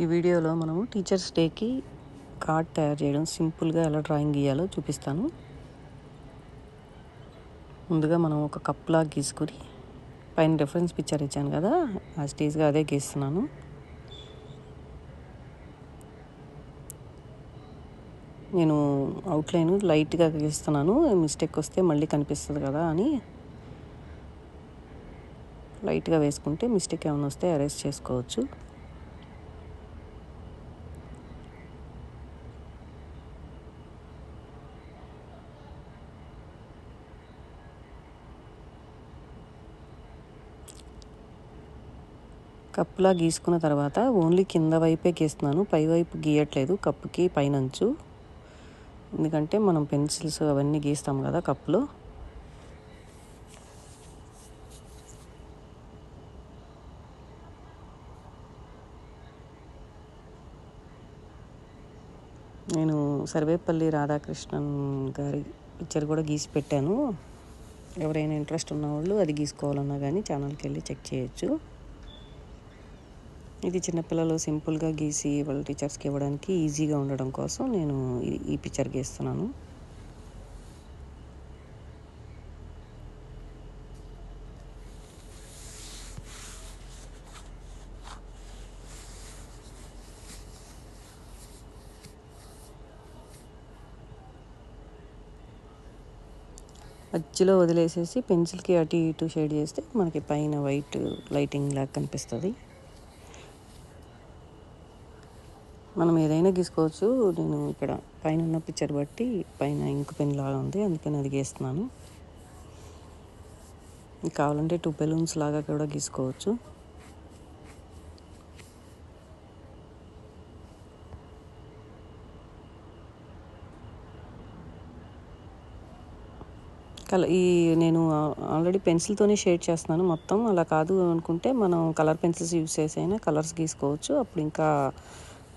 ఈ వీడియోలో మనము టీచర్స్ డేకి కార్డ్ తయారు చేయడం సింపుల్గా ఎలా డ్రాయింగ్ గీయాలో చూపిస్తాను. ముందుగా మనం ఒక కప్లా గీసుకుని పైన రెఫరెన్స్ పిక్చర్ ఇచ్చాను కదా, ఆ స్టేజ్గా అదే గీస్తున్నాను. నేను అవుట్లైన్ లైట్గా గీస్తున్నాను, మిస్టేక్ వస్తే మళ్ళీ కనిపిస్తుంది కదా అని లైట్గా వేసుకుంటే మిస్టేక్ ఏమైనా వస్తే అరెస్ట్ చేసుకోవచ్చు. కప్పులా గీసుకున్న తర్వాత ఓన్లీ కింద వైపే గీస్తున్నాను, పై వైపు గీయట్లేదు. కప్పుకి పైనంచు, ఎందుకంటే మనం పెన్సిల్స్ అవన్నీ గీస్తాం కదా కప్పులో. నేను సర్వేపల్లి రాధాకృష్ణన్ గారి పిక్చర్ కూడా గీసి పెట్టాను. ఎవరైనా ఇంట్రెస్ట్ ఉన్న వాళ్ళు అది గీసుకోవాలన్నా కానీ ఛానల్కి వెళ్ళి చెక్ చేయొచ్చు. ఇది చిన్నపిల్లలు సింపుల్గా గీసి వాళ్ళ టీచర్స్కి ఇవ్వడానికి ఈజీగా ఉండడం కోసం నేను ఈ పిక్చర్ గీస్తున్నాను. మధ్యలో వదిలేసేసి పెన్సిల్కి అటు ఇటు షేడ్ చేస్తే మనకి పైన వైట్ లైటింగ్ లాగా కనిపిస్తుంది. మనం ఏదైనా గీసుకోవచ్చు. నేను ఇక్కడ పైన ఉన్న పిక్చర్ బట్టి పైన ఇంక్ పెన్ లాగా ఉంది, అందుకని అది గీస్తున్నాను. కావాలంటే 2 బెలూన్స్ లాగా కూడా గీసుకోవచ్చు. నేను ఆల్రెడీ పెన్సిల్తోనే షేడ్ చేస్తున్నాను మొత్తం. అలా కాదు అనుకుంటే మనం కలర్ పెన్సిల్స్ యూజ్ చేసి అయినా కలర్స్ గీసుకోవచ్చు. అప్పుడు ఇంకా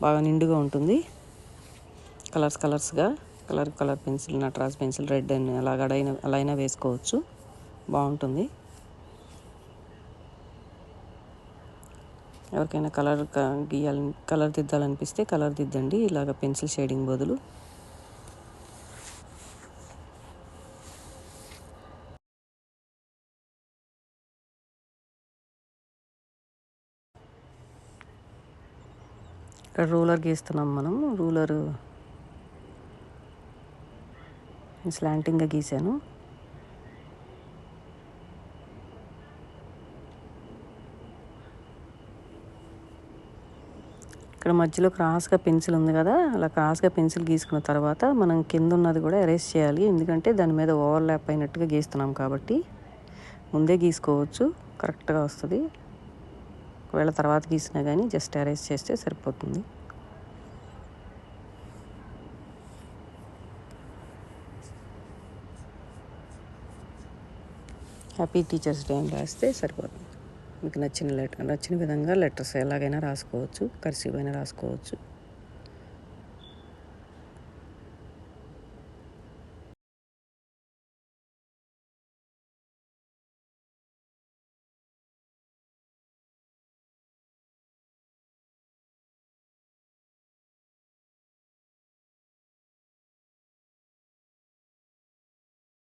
బాగా నిండుగా ఉంటుంది. కలర్స్గా colour pencil, Nataraj pencil, red అని అలా అయినా వేసుకోవచ్చు, బాగుంటుంది. ఎవరికైనా కలర్ దిద్దాలనిపిస్తే కలర్ దిద్దండి, ఇలాగ పెన్సిల్ షేడింగ్ బదులు. ఇక్కడ రూలర్ గీస్తున్నాం మనం. రూలర్ స్లాంటింగ్గా గీసాను. ఇక్కడ మధ్యలో క్రాస్గా పెన్సిల్ ఉంది కదా, అలా క్రాస్గా పెన్సిల్ గీసుకున్న తర్వాత మనం కింద ఉన్నది కూడా ఎరేస్ చేయాలి. ఎందుకంటే దాని మీద ఓవర్లాప్ అయినట్టుగా గీస్తున్నాం కాబట్టి ముందే గీసుకోవచ్చు, కరెక్ట్గా వస్తుంది. ఒకవేళ తర్వాత గీసినా కానీ జస్ట్ ఎరేస్ చేస్తే సరిపోతుంది. హ్యాపీ టీచర్స్ డే అని రాస్తే సరిపోతుంది. మీకు నచ్చిన విధంగా లెటర్స్ ఎలాగైనా రాసుకోవచ్చు, కర్సివ్ అయినా రాసుకోవచ్చు.